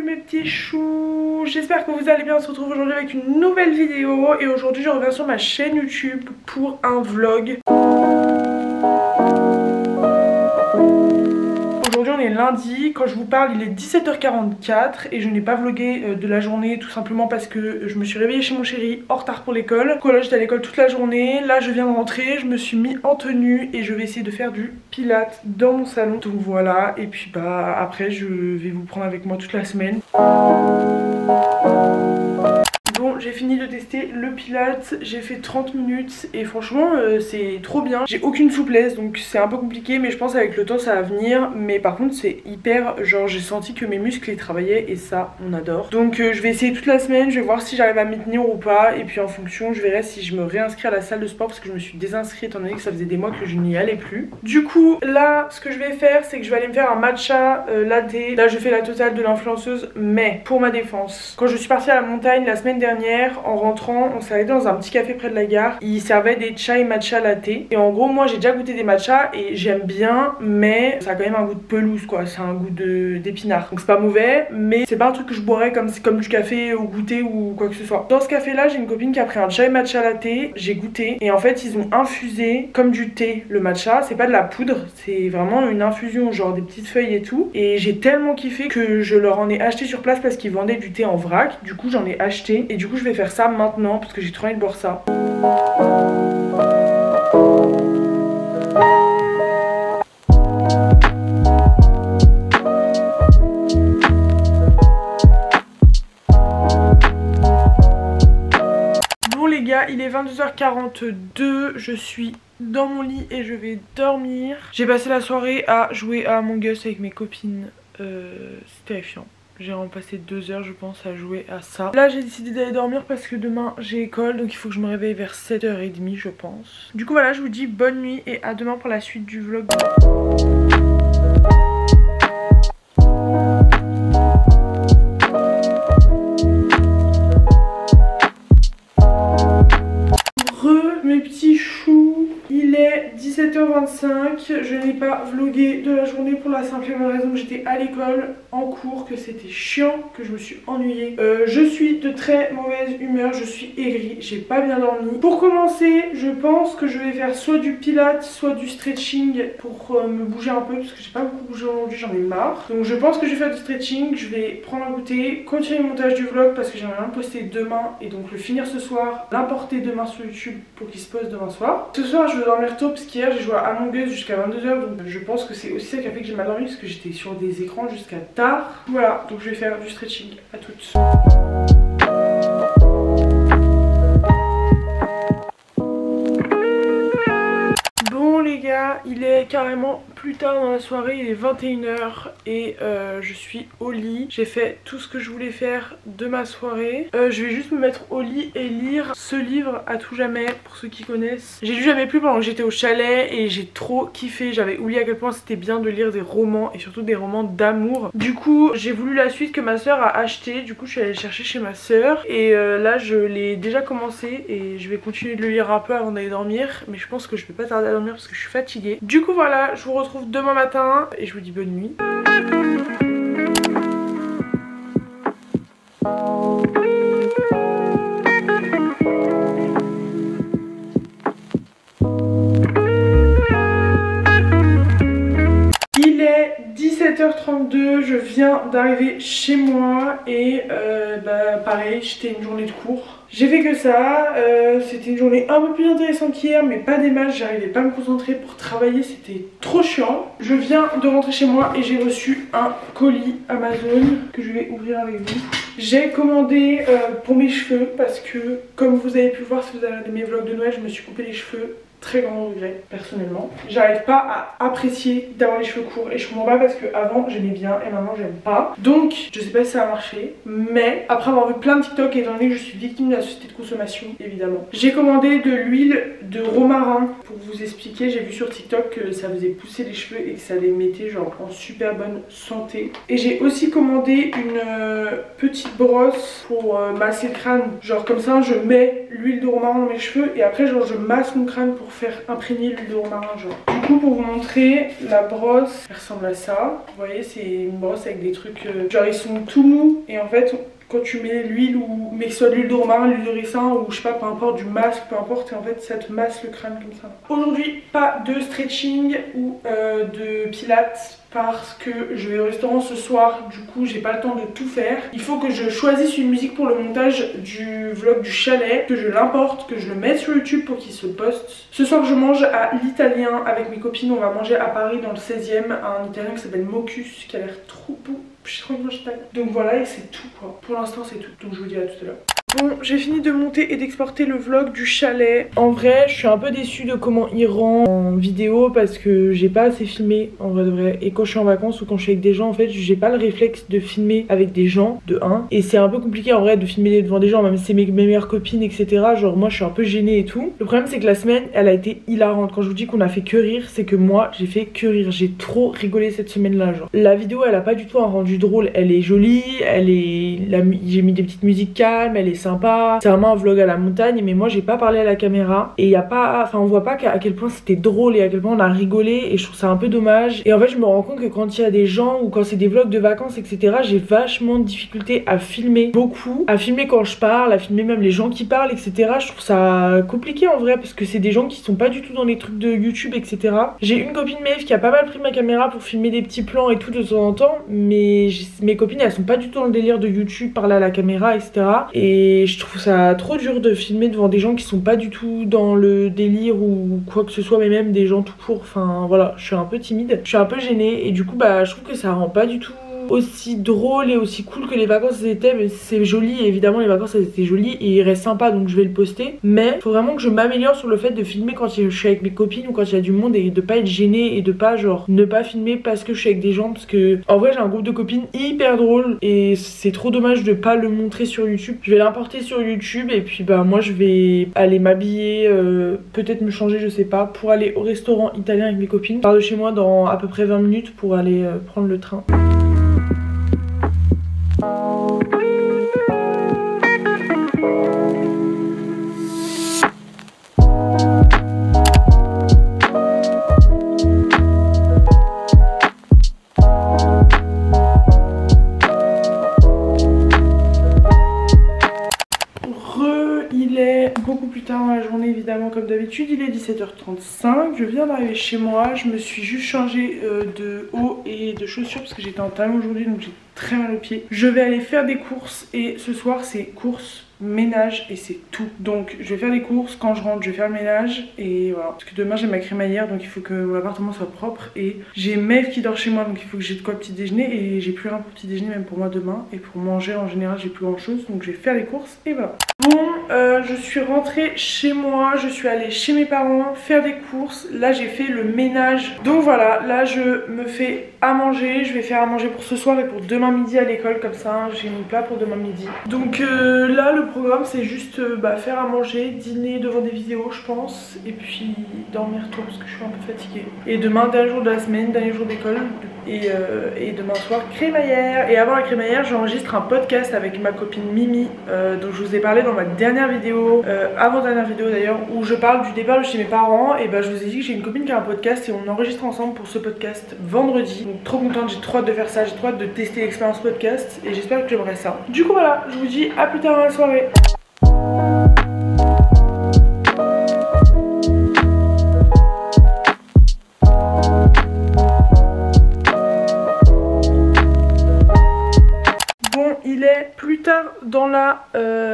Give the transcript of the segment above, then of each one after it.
Salut mes petits choux, j'espère que vous allez bien. On se retrouve aujourd'hui avec une nouvelle vidéo. Et aujourd'hui je reviens sur ma chaîne YouTube pour un vlog. Aujourd'hui on est lundi, quand je vous parle il est 17h44 et je n'ai pas vlogué de la journée tout simplement parce que je me suis réveillée chez mon chéri en retard pour l'école. Là j'étais à l'école toute la journée, là je viens de rentrer, je me suis mis en tenue et je vais essayer de faire du pilates dans mon salon. Donc voilà, et puis bah après je vais vous prendre avec moi toute la semaine. Bon, j'ai fini de tester le pilates, j'ai fait 30 minutes et franchement c'est trop bien. J'ai aucune souplesse donc c'est un peu compliqué, mais je pense avec le temps ça va venir. Mais par contre c'est hyper, genre j'ai senti que mes muscles ils travaillaient et ça on adore. Donc je vais essayer toute la semaine, je vais voir si j'arrive à m'y tenir ou pas. Et puis en fonction je verrai si je me réinscris à la salle de sport parce que je me suis désinscrite étant donné que ça faisait des mois que je n'y allais plus. Du coup là ce que je vais faire c'est que je vais aller me faire un matcha latte. Là je fais la totale de l'influenceuse, mais pour ma défense, quand je suis partie à la montagne la semaine dernière, en rentrant on s'est arrêté dans un petit café près de la gare. Ils servaient des chai matcha latte et en gros moi j'ai déjà goûté des matchas et j'aime bien, mais ça a quand même un goût de pelouse quoi, c'est un goût d'épinard. Donc c'est pas mauvais, mais c'est pas un truc que je boirais comme du café au goûter ou quoi que ce soit. Dans ce café là j'ai une copine qui a pris un chai matcha latte, j'ai goûté et en fait ils ont infusé comme du thé le matcha. C'est pas de la poudre, c'est vraiment une infusion, genre des petites feuilles et tout. Et j'ai tellement kiffé que je leur en ai acheté sur place parce qu'ils vendaient du thé en vrac. Du coup j'en ai acheté et du coup je vais faire ça maintenant parce que j'ai trop envie de boire ça. Bon les gars, il est 22h42, je suis dans mon lit et je vais dormir. J'ai passé la soirée à jouer à Among Us avec mes copines, c'est terrifiant. J'ai vraiment passé 2 heures je pense à jouer à ça. Là j'ai décidé d'aller dormir parce que demain j'ai école, donc il faut que je me réveille vers 7h30 je pense. Du coup voilà, je vous dis bonne nuit et à demain pour la suite du vlog. Mes petits choux, il est 17h25, je n'ai pas vlogué de la journée pour la simple et bonne raison que j'étais à l'école en cours, que c'était chiant, que je me suis ennuyée. Je suis de très mauvaise humeur, je suis aigrie, j'ai pas bien dormi. Pour commencer, je pense que je vais faire soit du pilates, soit du stretching pour me bouger un peu parce que j'ai pas beaucoup bougé aujourd'hui, j'en ai marre. Donc je pense que je vais faire du stretching, je vais prendre un goûter, continuer le montage du vlog parce que j'aimerais bien le poster demain et donc le finir ce soir, l'importer demain sur YouTube pour qu'il se poste demain soir. Ce soir je vais dormir tôt parce qu'hier j'ai joué à Among Us jusqu'à 22h, donc je pense que c'est aussi ça qui a fait que j'ai mal dormi parce que j'étais sur des écrans jusqu'à tard. Voilà, donc je vais faire du stretching. À toutes. Bon les gars, il est carrément plus tard dans la soirée, il est 21h et je suis au lit. J'ai fait tout ce que je voulais faire de ma soirée. Je vais juste me mettre au lit et lire ce livre à tout jamais pour ceux qui connaissent. J'ai lu Jamais plus pendant que j'étais au chalet et j'ai trop kiffé. J'avais oublié à quel point c'était bien de lire des romans et surtout des romans d'amour. Du coup j'ai voulu la suite que ma soeur a acheté. Du coup je suis allée le chercher chez ma soeur et là je l'ai déjà commencé et je vais continuer de le lire un peu avant d'aller dormir. Mais je pense que je vais pas tarder à dormir parce que je suis fatiguée. Du coup voilà, je vous retrouve demain matin et je vous dis bonne nuit. Il est 17h32, je viens d'arriver chez moi et pareil, j'étais une journée de cours. J'ai fait que ça, c'était une journée un peu plus intéressante qu'hier mais pas des masses, j'arrivais pas à me concentrer pour travailler, c'était trop chiant. Je viens de rentrer chez moi et j'ai reçu un colis Amazon que je vais ouvrir avec vous. J'ai commandé pour mes cheveux parce que comme vous avez pu voir si vous avez regardé mes vlogs de Noël, je me suis coupé les cheveux. Très grand regret personnellement. J'arrive pas à apprécier d'avoir les cheveux courts et je comprends pas parce que avant j'aimais bien et maintenant j'aime pas. Donc je sais pas si ça a marché, mais après avoir vu plein de TikTok et étant donné que je suis victime de la société de consommation évidemment, j'ai commandé de l'huile de romarin. Pour vous expliquer, j'ai vu sur TikTok que ça faisait pousser les cheveux et que ça les mettait genre en super bonne santé. Et j'ai aussi commandé une petite brosse pour masser le crâne. Genre comme ça je mets l'huile de romarin dans mes cheveux et après genre je masse mon crâne pour faire imprégner l'huile de romarin genre. Du coup pour vous montrer, la brosse elle ressemble à ça. Vous voyez c'est une brosse avec des trucs genre ils sont tout mous et en fait quand tu mets l'huile ou mais que ce soit de l'huile de romarin, l'huile de ricin ou je sais pas peu importe du masque, peu importe et en fait ça te masse le crâne comme ça. Aujourd'hui pas de stretching ou de pilates parce que je vais au restaurant ce soir, du coup j'ai pas le temps de tout faire. Il faut que je choisisse une musique pour le montage du vlog du chalet, que je l'importe, que je le mette sur YouTube pour qu'il se poste. Ce soir je mange à l'italien avec mes copines, on va manger à Paris dans le 16e, un italien qui s'appelle Mocus qui a l'air trop beau. J'ai trop envie de manger italien. Donc voilà et c'est tout quoi. Pour l'instant c'est tout, donc je vous dis à tout à l'heure. Bon, j'ai fini de monter et d'exporter le vlog du chalet. En vrai, je suis un peu déçue de comment il rend en vidéo parce que j'ai pas assez filmé en vrai de vrai. Et quand je suis en vacances ou quand je suis avec des gens, en fait, j'ai pas le réflexe de filmer avec des gens, de 1. Et c'est un peu compliqué en vrai de filmer devant des gens, même si c'est mes meilleures copines, etc. Genre, moi, je suis un peu gênée et tout. Le problème, c'est que la semaine, elle a été hilarante. Quand je vous dis qu'on a fait que rire, c'est que moi, j'ai fait que rire. J'ai trop rigolé cette semaine-là, genre. La vidéo, elle a pas du tout un rendu drôle. Elle est jolie, j'ai mis des petites musiques calmes, elle est sympa, c'est vraiment un vlog à la montagne mais moi j'ai pas parlé à la caméra et y a pas, enfin on voit pas à quel point c'était drôle et à quel point on a rigolé et je trouve ça un peu dommage et en fait je me rends compte que quand il y a des gens ou quand c'est des vlogs de vacances etc j'ai vachement de difficulté à filmer beaucoup, à filmer quand je parle, à filmer même les gens qui parlent etc. Je trouve ça compliqué en vrai parce que c'est des gens qui sont pas du tout dans les trucs de YouTube etc. J'ai une copine Maeve qui a pas mal pris ma caméra pour filmer des petits plans et tout de temps en temps mais mes copines elles sont pas du tout dans le délire de YouTube, parler à la caméra etc. Et je trouve ça trop dur de filmer devant des gens qui sont pas du tout dans le délire ou quoi que ce soit mais même des gens tout court, enfin voilà, je suis un peu timide, je suis un peu gênée et du coup bah je trouve que ça rend pas du tout aussi drôle et aussi cool que les vacances étaient mais c'est joli et évidemment les vacances elles étaient jolies et il reste sympa donc je vais le poster mais faut vraiment que je m'améliore sur le fait de filmer quand je suis avec mes copines ou quand il y a du monde et de pas être gênée et de pas genre ne pas filmer parce que je suis avec des gens parce que en vrai j'ai un groupe de copines hyper drôle et c'est trop dommage de pas le montrer sur YouTube. Je vais l'importer sur YouTube et puis bah moi je vais aller m'habiller, peut-être me changer je sais pas pour aller au restaurant italien avec mes copines. Je pars de chez moi dans à peu près 20 minutes pour aller prendre le train. Il est beaucoup plus tard dans la journée évidemment comme d'habitude, il est 17h35, je viens d'arriver chez moi, je me suis juste changé de haut et de chaussures parce que j'étais en talon aujourd'hui donc j'ai très mal aux pieds. Je vais aller faire des courses et ce soir c'est courses, ménage et c'est tout. Donc je vais faire des courses, quand je rentre je vais faire le ménage et voilà. Parce que demain j'ai ma crémaillère donc il faut que mon appartement soit propre et j'ai Maeve qui dort chez moi donc il faut que j'ai de quoi petit déjeuner et j'ai plus rien pour petit déjeuner même pour moi demain et pour manger en général j'ai plus grand chose donc je vais faire les courses et voilà. Bon, je suis rentrée chez moi, je suis allée chez mes parents faire des courses. Là j'ai fait le ménage. Donc voilà, là je me fais à manger. Je vais faire à manger pour ce soir et pour demain midi à l'école. Comme ça j'ai mon plat pour demain midi. Donc là le programme c'est juste faire à manger, dîner devant des vidéos je pense. Et puis dormir tôt parce que je suis un peu fatiguée. Et demain dernier jour de la semaine, dernier jour d'école. Et demain soir crémaillère. Et avant la crémaillère j'enregistre un podcast avec ma copine Mimi dont je vous ai parlé dans ma dernière vidéo, avant-dernière vidéo d'ailleurs, où je parle du départ de chez mes parents. Et bah je vous ai dit que j'ai une copine qui a un podcast et on enregistre ensemble pour ce podcast vendredi. Donc trop contente, j'ai trop hâte de faire ça, j'ai trop hâte de tester l'expérience podcast et j'espère que j'aimerais ça. Du coup voilà, je vous dis à plus tard dans la soirée. Plus tard dans la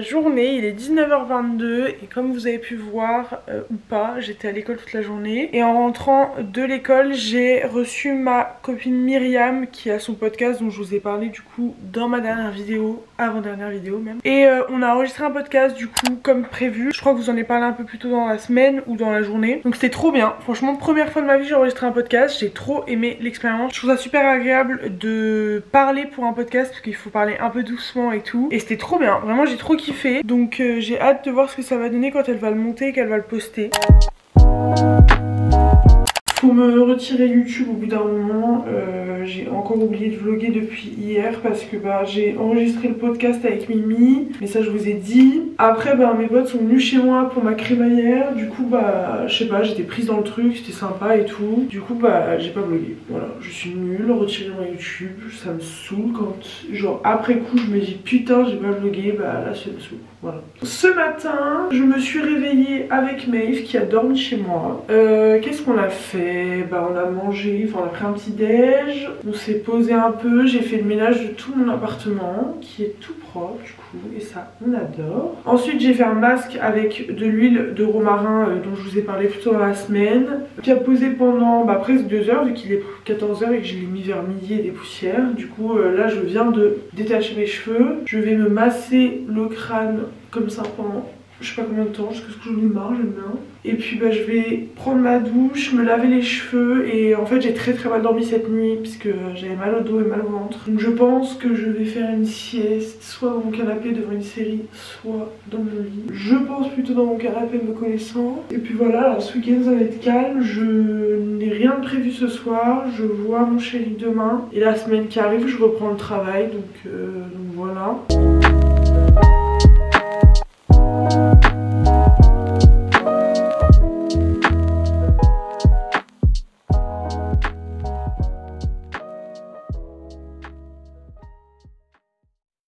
journée, il est 19h22 et comme vous avez pu voir ou pas, j'étais à l'école toute la journée et en rentrant de l'école j'ai reçu ma copine Myriam qui a son podcast dont je vous ai parlé du coup dans ma dernière vidéo, avant-dernière vidéo même, et on a enregistré un podcast du coup comme prévu. Je crois que vous en ai parlé un peu plus tôt dans la semaine ou dans la journée, donc c'était trop bien, franchement première fois de ma vie j'ai enregistré un podcast, j'ai trop aimé l'expérience. Je trouve ça super agréable de parler pour un podcast parce qu'il faut parler un peu doucement et tout, et c'était trop bien, vraiment j'ai trop kiffé. Donc j'ai hâte de voir ce que ça va donner quand elle va le monter et qu'elle va le poster. Faut me me retirer YouTube au bout d'un moment. J'ai encore oublié de vlogger depuis hier parce que j'ai enregistré le podcast avec Mimi, mais ça je vous ai dit. Après mes potes sont venus chez moi pour ma crémaillère, du coup je sais pas, j'étais prise dans le truc, c'était sympa et tout. Du coup j'ai pas vlogué, voilà, je suis nulle, retirez mon YouTube, ça me saoule quand genre après coup je me dis putain j'ai pas vlogué, là ça me saoule, voilà. Ce matin je me suis réveillée avec Maeve qui a dormi chez moi. Qu'est-ce qu'on a fait? On a mangé, on a pris un petit déj, on s'est posé un peu, j'ai fait le ménage de tout mon appartement qui est tout propre du coup et ça on adore. Ensuite j'ai fait un masque avec de l'huile de romarin dont je vous ai parlé plus tôt dans la semaine, qui a posé pendant presque 2 heures vu qu'il est 14 h et que je l'ai mis vers midi et des poussières. Du coup là je viens de détacher mes cheveux, je vais me masser le crâne comme ça pendant je sais pas combien de temps, jusqu'à ce que j'en ai marre, j'aime bien. Et puis je vais prendre ma douche, me laver les cheveux et en fait j'ai très mal dormi cette nuit puisque j'avais mal au dos et mal au ventre. Donc je pense que je vais faire une sieste, soit dans mon canapé devant une série, soit dans mon lit. Je pense plutôt dans mon canapé me connaissant. Et puis voilà, ce week-end ça va être calme, je n'ai rien de prévu ce soir, je vois mon chéri demain. Et la semaine qui arrive je reprends le travail, donc voilà.